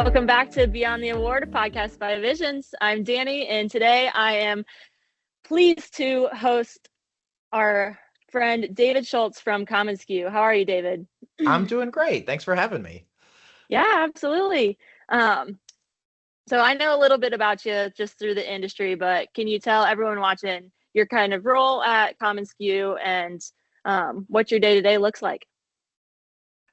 Welcome back to Beyond the Award, a podcast by Visions. I'm Danny, and today I am pleased to host our friend David Shultz from commonsku. How are you, David? I'm doing great. Thanks for having me. Yeah, absolutely. So I know a little bit about you just through the industry, but can you tell everyone watching your kind of role at commonsku and what your day-to-day looks like?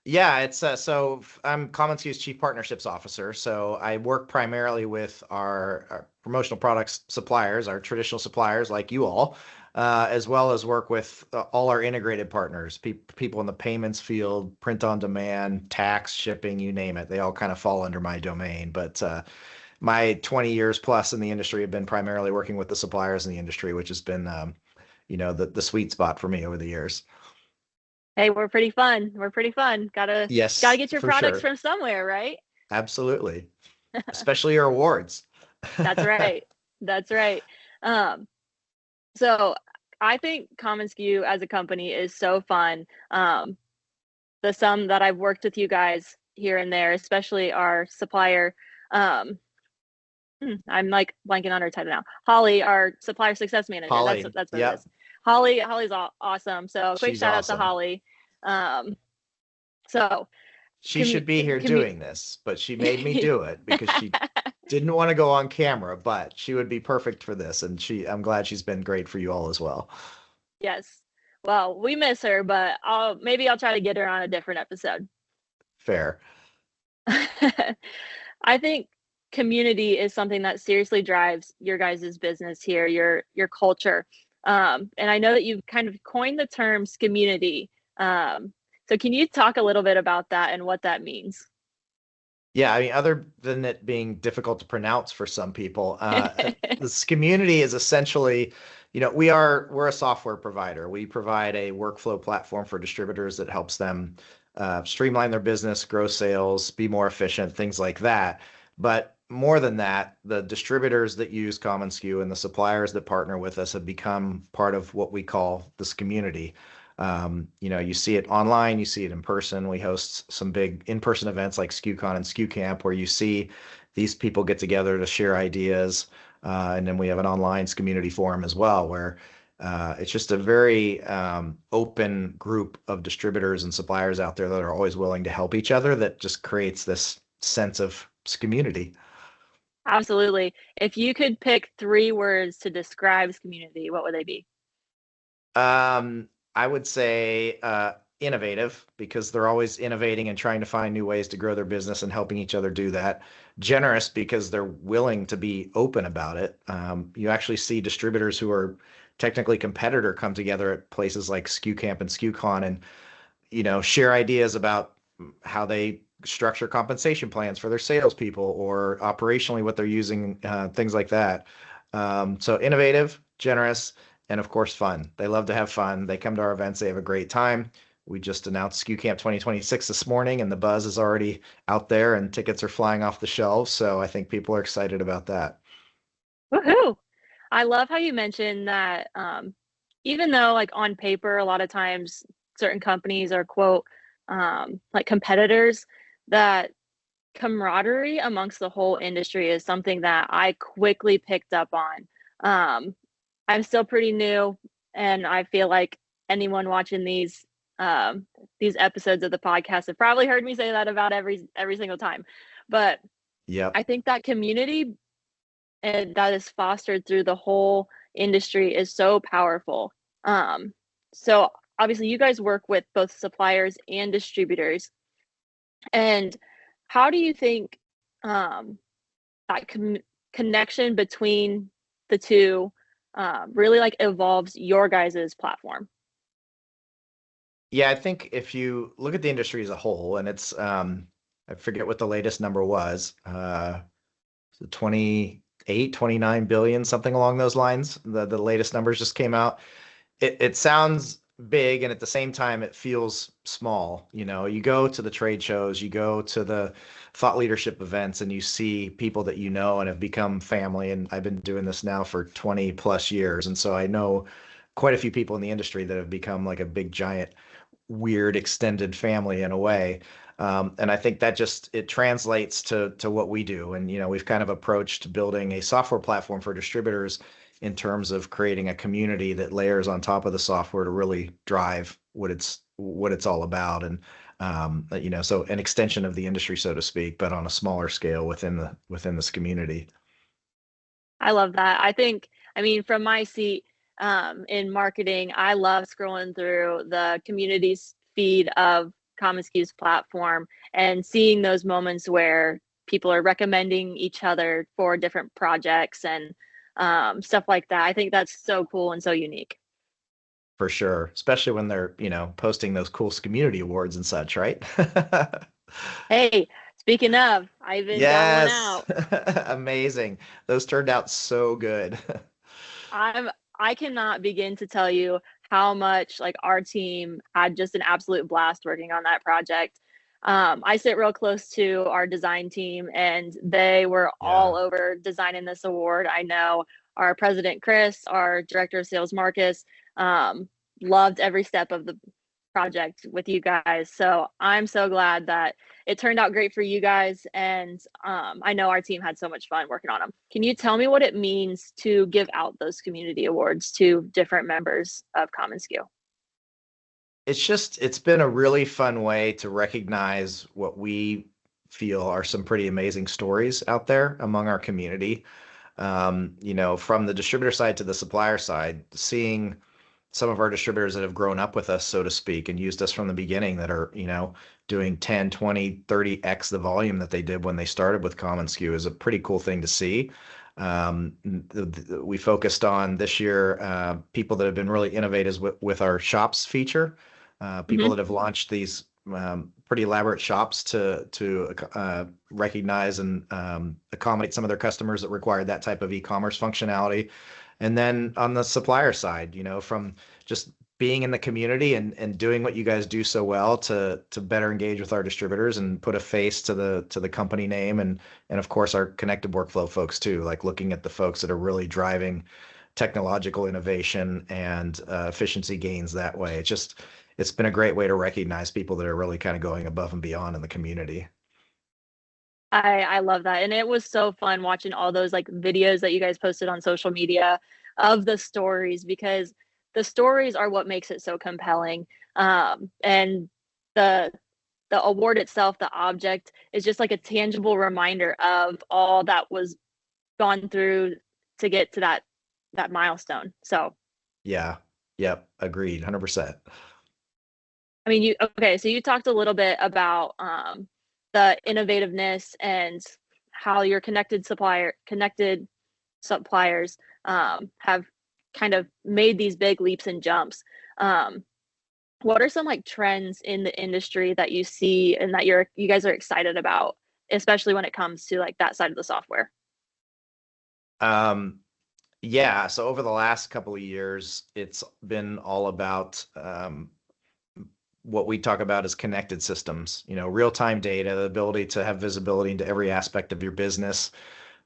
Yeah, I'm commonsku's Chief Partnerships Officer. So I work primarily with our promotional products suppliers, our traditional suppliers like you all, as well as work with all our integrated partners, people in the payments field, print on demand, tax, shipping, you name it. They all kind of fall under my domain. But my 20 years plus in the industry have been primarily working with the suppliers in the industry, which has been, the sweet spot for me over the years. Hey, we're pretty fun. We're pretty fun. Gotta Yes, get your for products sure. from somewhere, right? Absolutely. Especially your awards. That's right. That's right. Um, so I think commonsku as a company is so fun. The some that I've worked with you guys here and there, especially our supplier. Um, I'm like blanking on her title now. Holly, our supplier success manager. That's Holly, what it yep, is. Holly's awesome. So quick she's shout out to awesome. Holly. Um, so She commu- should be here commu- doing this, but she made me do it because she didn't want to go on camera, but she would be perfect for this. And I'm glad she's been great for you all as well. Yes. Well, we miss her, but I'll try to get her on a different episode. Fair. I think community is something that seriously drives your guys' business here, your culture. And I know that you've kind of coined the term community. So can you talk a little bit about that and what that means? Yeah, I mean, other than it being difficult to pronounce for some people, this community is essentially, we're a software provider. We provide a workflow platform for distributors that helps them streamline their business, grow sales, be more efficient, things like that. But more than that, the distributors that use commonsku and the suppliers that partner with us have become part of what we call this community. You see it online, you see it in person. We host some big in-person events like SKUCon and SKU Camp where you see these people get together to share ideas. And then we have an online community forum as well where it's just a very open group of distributors and suppliers out there that are always willing to help each other that just creates this sense of community. Absolutely. If you could pick three words to describe community, what would they be? I would say innovative because they're always innovating and trying to find new ways to grow their business and helping each other do that. Generous because they're willing to be open about it. You actually see distributors who are technically competitor come together at places like SKU Camp and SKUCon and share ideas about how they structure compensation plans for their salespeople or operationally what they're using, things like that. So innovative, generous, and of course fun. They love to have fun. They come to our events. They have a great time. We just announced SKU Camp 2026 this morning, and the buzz is already out there, and tickets are flying off the shelves. So I think people are excited about that. Woohoo! I love how you mentioned that even though like on paper, a lot of times certain companies are quote like competitors, that camaraderie amongst the whole industry is something that I quickly picked up on. I'm still pretty new, and I feel like anyone watching these episodes of the podcast have probably heard me say that about every single time. But Yep. I think that community and that is fostered through the whole industry is so powerful. So obviously, you guys work with both suppliers and distributors, and how do you think that connection between the two really like evolves your guys' platform? Yeah, I think if you look at the industry as a whole, and I forget what the latest number was, 28, 29 billion, something along those lines. The latest numbers just came out. It sounds big, and at the same time, it feels small. You go to the trade shows, you go to the thought leadership events, and you see people that you know and have become family. And I've been doing this now for 20 plus years, and so I know quite a few people in the industry that have become like a big giant weird extended family in a way. And I think that just it translates to what we do. And we've kind of approached building a software platform for distributors in terms of creating a community that layers on top of the software to really drive what it's all about. And so an extension of the industry, so to speak, but on a smaller scale within this community. I love that. I mean, from my seat in marketing, I love scrolling through the community's feed of commonsku's platform and seeing those moments where people are recommending each other for different projects and stuff like that. I think that's so cool and so unique. For sure, especially when they're, posting those cool community awards and such, right? Hey, speaking of, I even got one Yes. out. Amazing. Those turned out so good. I cannot begin to tell you how much like our team had just an absolute blast working on that project. I sit real close to our design team, and they were all Yeah, over designing this award. I know our president Chris, our director of sales Marcus, um, loved every step of the project with you guys. So I'm so glad that it turned out great for you guys. And I know our team had so much fun working on them. Can you tell me what it means to give out those community awards to different members of commonsku? it's been a really fun way to recognize what we feel are some pretty amazing stories out there among our community. From the distributor side to the supplier side, seeing some of our distributors that have grown up with us, so to speak, and used us from the beginning that are, doing 10, 20, 30x the volume that they did when they started with commonsku is a pretty cool thing to see. We focused on this year people that have been really innovative with our shops feature, people Hmm. that have launched these pretty elaborate shops to recognize and accommodate some of their customers that required that type of e-commerce functionality. And then on the supplier side, from just being in the community and doing what you guys do so well to better engage with our distributors and put a face to the company name, and of course our connected workflow folks too, like looking at the folks that are really driving technological innovation and efficiency gains that way. It's been a great way to recognize people that are really kind of going above and beyond in the community. I love that. And it was so fun watching all those like videos that you guys posted on social media of the stories, because the stories are what makes it so compelling. And the the award itself, the object, is just like a tangible reminder of all that was gone through to get to that milestone. So, Yeah. Yep. Agreed. 100%. I mean, so you talked a little bit about the innovativeness and how your connected suppliers have kind of made these big leaps and jumps. Um, what are some like trends in the industry that you see and that you guys are excited about, especially when it comes to like that side of the software? Um, yeah. So over the last couple of years, it's been all about what we talk about as connected systems, real-time data, the ability to have visibility into every aspect of your business,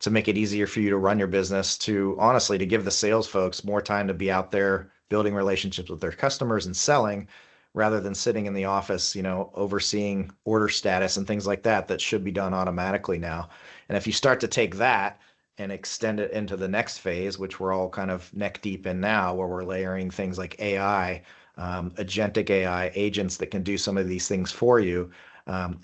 to make it easier for you to run your business, to honestly to give the sales folks more time to be out there building relationships with their customers and selling rather than sitting in the office, overseeing order status and things like that should be done automatically now. And if you start to take that and extend it into the next phase, which we're all kind of neck deep in now, where we're layering things like AI, agentic AI agents that can do some of these things for you,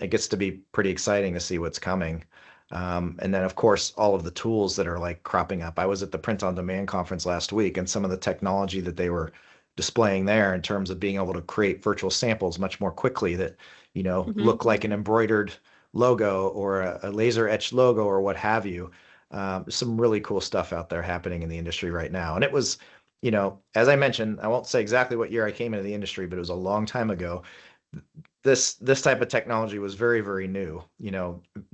it gets to be pretty exciting to see what's coming. And then, of course, all of the tools that are like cropping up. I was at the Print on Demand conference last week, and some of the technology that they were displaying there in terms of being able to create virtual samples much more quickly that, Hmm. look like an embroidered logo or a laser etched logo or what have you. Some really cool stuff out there happening in the industry right now. And it was, as I mentioned, I won't say exactly what year I came into the industry, but it was a long time ago. This type of technology was very, very new.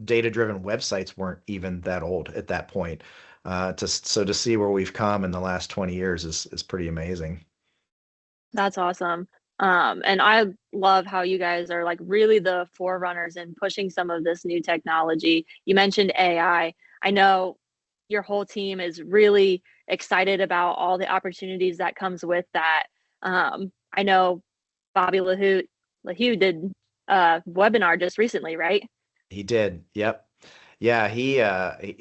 Data-driven websites weren't even that old at that point. So to see where we've come in the last 20 years is pretty amazing. That's awesome. And I love how you guys are like really the forerunners in pushing some of this new technology. You mentioned AI. I know your whole team is really excited about all the opportunities that comes with that. I know Bobby LaHue did webinar just recently, right? He did. Yep. Yeah, he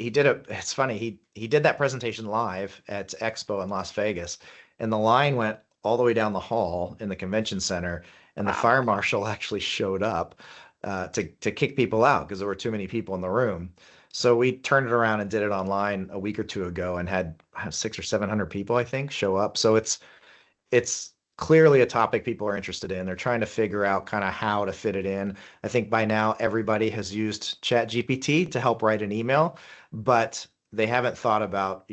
did a it's funny. He did that presentation live at Expo in Las Vegas, and the line went all the way down the hall in the convention center, and the Wow. fire marshal actually showed up to kick people out because there were too many people in the room. So we turned it around and did it online a week or two ago and had 600 or 700 people, I think, show up. So it's clearly a topic people are interested in. They're trying to figure out kind of how to fit it in. I think by now everybody has used ChatGPT to help write an email, but they haven't thought about,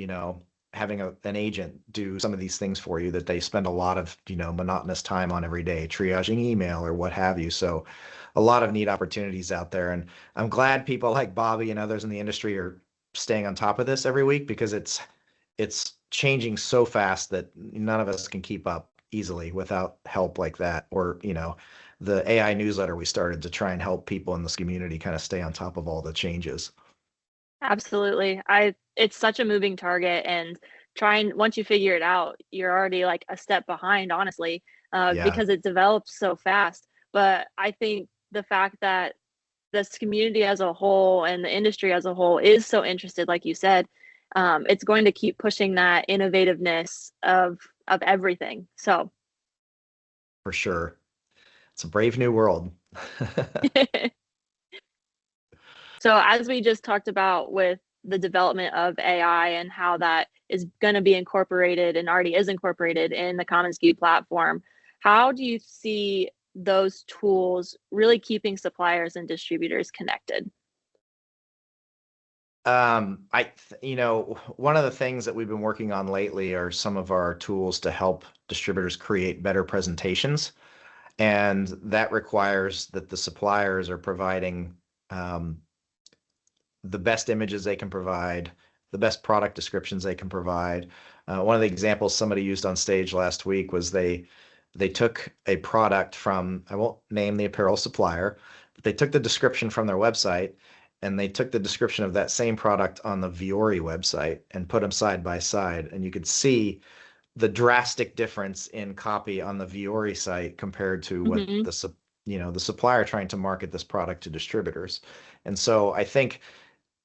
having an agent do some of these things for you that they spend a lot of, monotonous time on every day, triaging email or what have you. So a lot of neat opportunities out there. And I'm glad people like Bobby and others in the industry are staying on top of this every week because it's changing so fast that none of us can keep up easily without help like that. Or, the AI newsletter we started to try and help people in this community kind of stay on top of all the changes. Absolutely. It's such a moving target, and trying once you figure it out, you're already like a step behind, honestly, Yeah, because it develops so fast. But I think the fact that this community as a whole and the industry as a whole is so interested, like you said, it's going to keep pushing that innovativeness of everything. So for sure. It's a brave new world. So as we just talked about with the development of AI and how that is going to be incorporated and already is incorporated in the commonsku platform, how do you see those tools really keeping suppliers and distributors connected? One of the things that we've been working on lately are some of our tools to help distributors create better presentations. And that requires that the suppliers are providing the best images they can provide, the best product descriptions they can provide. One of the examples somebody used on stage last week was they took a product from, I won't name the apparel supplier, but they took the description from their website and they took the description of that same product on the Viore website and put them side by side. And you could see the drastic difference in copy on the Viore site compared to what Hmm. the supplier trying to market this product to distributors. And so I think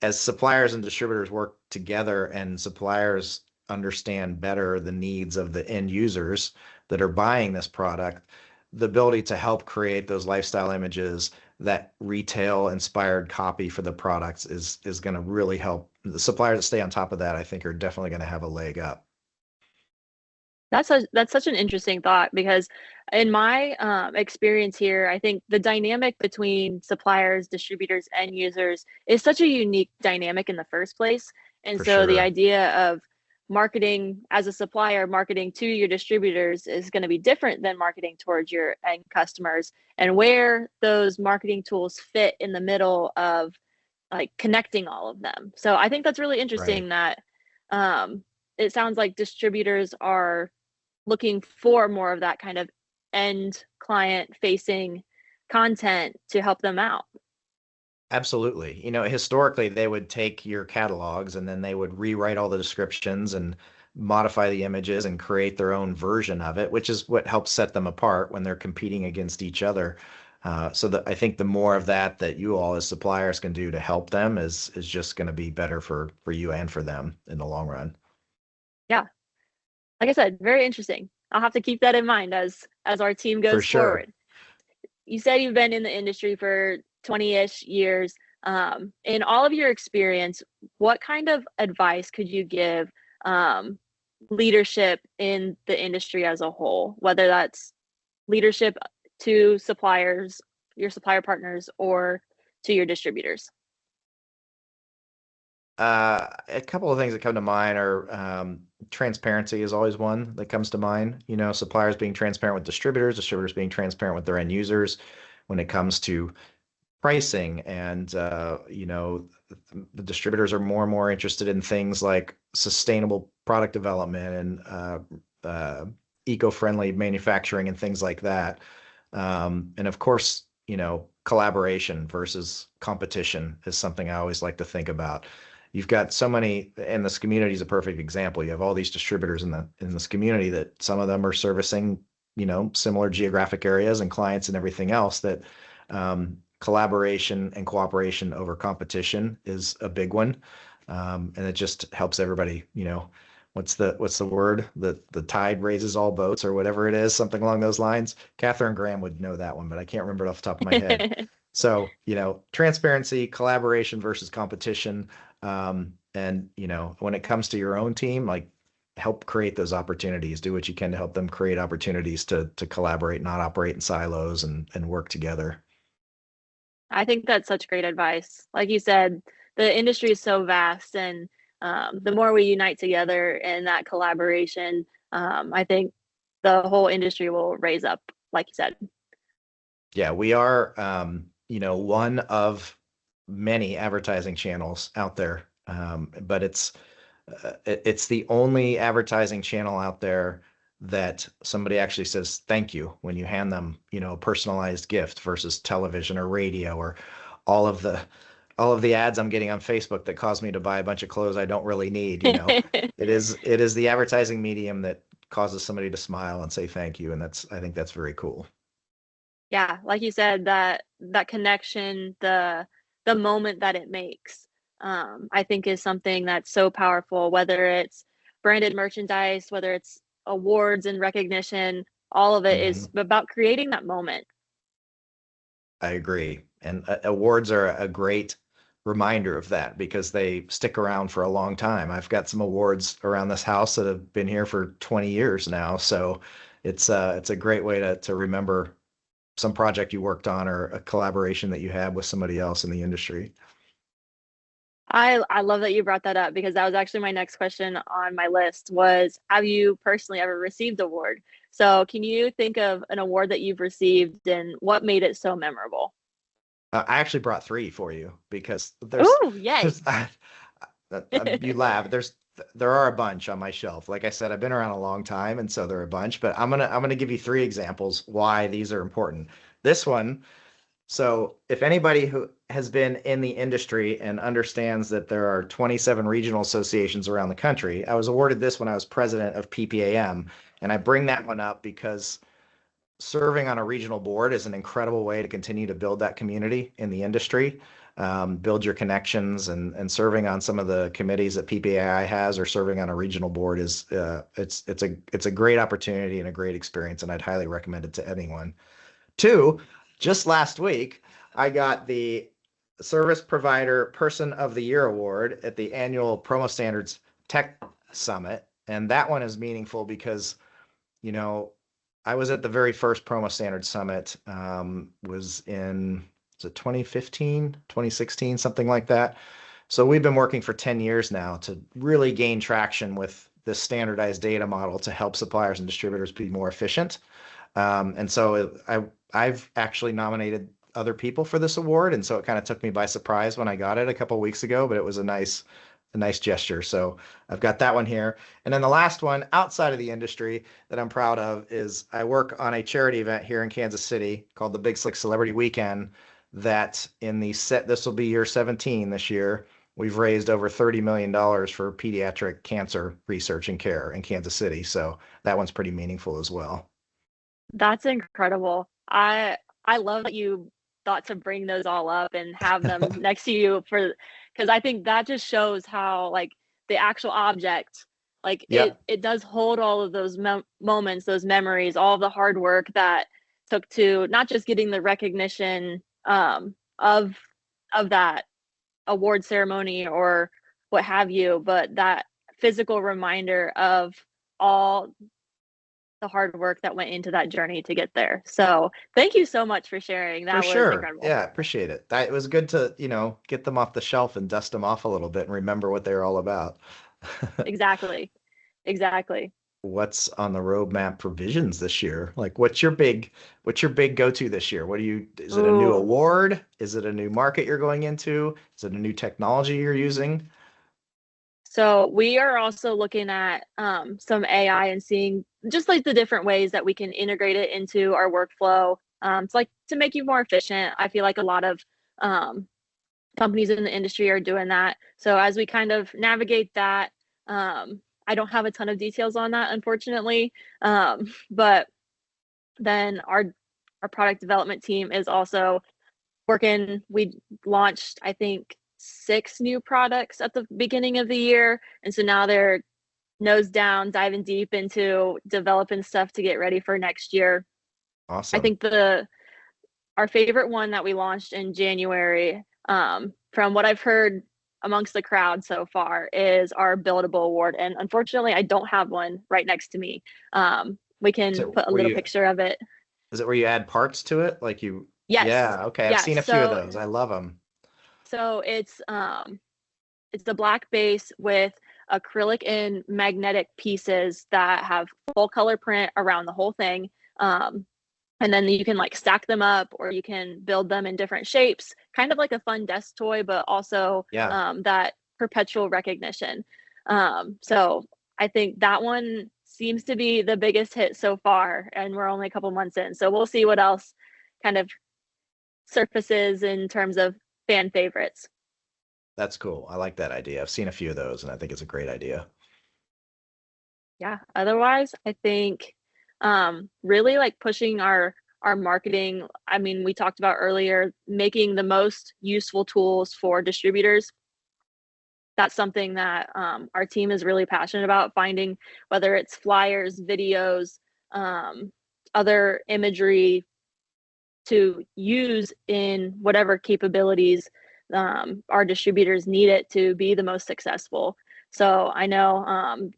as suppliers and distributors work together and suppliers understand better the needs of the end users that are buying this product, the ability to help create those lifestyle images, that retail inspired copy for the products is going to really help. The suppliers that stay on top of that, I think, are definitely going to have a leg up. That's such an interesting thought, because in my experience here, I think the dynamic between suppliers, distributors, end users is such a unique dynamic in the first place. And For so the sure. idea of marketing as a supplier, marketing to your distributors is going to be different than marketing towards your end customers, and where those marketing tools fit in the middle of like connecting all of them. So I think that's really Right. interesting that it sounds like distributors are looking for more of that kind of end client facing content to help them out. Absolutely. Historically, they would take your catalogs and then they would rewrite all the descriptions and modify the images and create their own version of it, which is what helps set them apart when they're competing against each other. So that I think the more of that you all as suppliers can do to help them is just going to be better for you and for them in the long run. Yeah. Like I said, very interesting. I'll have to keep that in mind as our team For goes sure. forward. You said you've been in the industry for 20-ish years. In all of your experience, what kind of advice could you give um, leadership in the industry as a whole, whether that's leadership to suppliers, your supplier partners, or to your distributors? A couple of things that come to mind are transparency is always one that comes to mind. Suppliers being transparent with distributors, distributors being transparent with their end users when it comes to pricing. And, the distributors are more and more interested in things like sustainable product development and eco-friendly manufacturing and things like that. And of course, collaboration versus competition is something I always like to think about. You've got so many, and this community is a perfect example. You have all these distributors in this community that some of them are servicing, similar geographic areas and clients and everything else that Collaboration and cooperation over competition is a big one. And it just helps everybody, what's the word? The tide raises all boats or whatever it is, something along those lines. Catherine Graham would know that one, but I can't remember it off the top of my head. So, transparency, collaboration versus competition. And, when it comes to your own team, like help create those opportunities, do what you can to help them create opportunities to collaborate, not operate in silos and work together. I think that's such great advice. Like you said, the industry is so vast, and the more we unite together in that collaboration, I think the whole industry will raise up, like you said. Yeah, we are, one of many advertising channels out there, but it's the only advertising channel out there that somebody actually says thank you when you hand them, a personalized gift versus television or radio or all of the ads I'm getting on Facebook that cause me to buy a bunch of clothes I don't really need. It is the advertising medium that causes somebody to smile and say thank you, and I think that's very cool. Yeah, like you said, that connection, the moment that it makes, I think is something that's so powerful, whether it's branded merchandise, whether it's awards and recognition, all of it is Mhm. about creating that moment. I agree. And awards are a great reminder of that because they stick around for a long time. I've got some awards around this house that have been here for 20 years now. So it's a great way to remember some project you worked on or a collaboration that you had with somebody else in the industry. I love that you brought that up, because that was actually my next question on my list was, have you personally ever received an award? So can you think of an award that you've received and what made it so memorable? I actually brought three for you because Oh, yay. there's you laugh. There are a bunch on my shelf. Like I said, I've been around a long time, and so there are a bunch. But I'm gonna give you three examples why these are important. This one. So if anybody who has been in the industry and understands that there are 27 regional associations around the country, I was awarded this when I was president of PPAM. And I bring that one up because serving on a regional board is an incredible way to continue to build that community in the industry, build your connections, and serving on some of the committees that PPAI has or serving on a regional board is it's a great opportunity and a great experience, and I'd highly recommend it to anyone. Two, just last week, I got the Service Provider Person of the Year award at the annual Promo Standards Tech Summit. And that one is meaningful because, you know, I was at the very first Promo Standards Summit, was in, was it 2015, 2016, something like that. So we've been working for 10 years now to really gain traction with this standardized data model to help suppliers and distributors be more efficient. And so I've actually nominated other people for this award, and so it kind of took me by surprise when I got it a couple weeks ago, but it was a nice gesture. So I've got that one here. And then the last one outside of the industry that I'm proud of is I work on a charity event here in Kansas City called the Big Slick Celebrity Weekend that this will be year 17 this year. We've raised over $30 million for pediatric cancer research and care in Kansas City. So that one's pretty meaningful as well. That's incredible. I love that you thought to bring those all up and have them next to you, because I think that just shows how, like, the actual object, like, Yep. it does hold all of those moments, those memories, all of the hard work that took to not just getting the recognition of that award ceremony or what have you, but that physical reminder of all the hard work that went into that journey to get there. So thank you so much for sharing. For That was sure. incredible. Yeah, I appreciate it. It was good to, get them off the shelf and dust them off a little bit and remember what they're all about. Exactly. Exactly. What's on the roadmap for Visions this year? Like, what's your big go-to this year? Is it a new Ooh. award? Is it a new market you're going into? Is it a new technology you're using? So we are also looking at some AI and seeing just like the different ways that we can integrate it into our workflow. It's like to make you more efficient. I feel like a lot of um, companies in the industry are doing that. So as we kind of navigate that, I don't have a ton of details on that, unfortunately. But then our product development team is also we launched, I think, 6 new products at the beginning of the year. And so now they're nose down, diving deep into developing stuff to get ready for next year. I Awesome. think our favorite one that we launched in January, from what I've heard amongst the crowd so far, is our buildable award. And unfortunately, I don't have one right next to me. We Is can it put a where little you picture of it. is it where you add parts to it? Like you, Yes. yeah, okay. I've Yeah. seen a few of those. I love them. So it's the black base with acrylic and magnetic pieces that have full color print around the whole thing. And then you can like stack them up, or you can build them in different shapes, kind of like a fun desk toy, but also Yeah, that perpetual recognition. So I think that one seems to be the biggest hit so far, and we're only a couple months in. So we'll see what else kind of surfaces in terms of fan favorites. that's cool. I like that idea. I've seen a few of those and I think it's a great idea. Yeah, otherwise I think really like pushing our marketing. I mean, we talked about earlier making the most useful tools for distributors. That's something that our team is really passionate about, finding whether it's flyers, videos, um, other imagery to use in whatever capabilities our distributors need it to be the most successful. So I know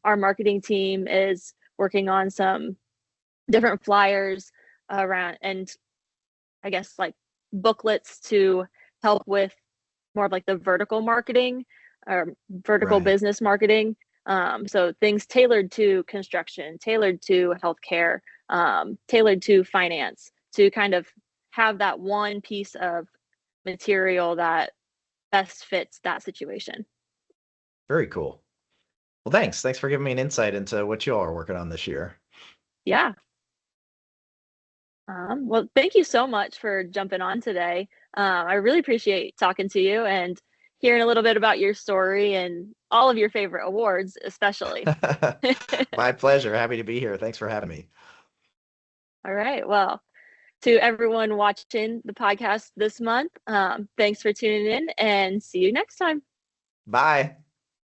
our marketing team is working on some different flyers around, and I guess like booklets to help with more of like the vertical marketing or vertical Right. business marketing. So things tailored to construction, tailored to healthcare, tailored to finance, to kind of have that one piece of material that best fits that situation. Very cool. Well, thanks. Thanks for giving me an insight into what you all are working on this year. Yeah. Well, thank you so much for jumping on today. I really appreciate talking to you and hearing a little bit about your story and all of your favorite awards, especially. My pleasure. Happy to be here. Thanks for having me. All right. Well, to everyone watching the podcast this month, thanks for tuning in and see you next time. Bye.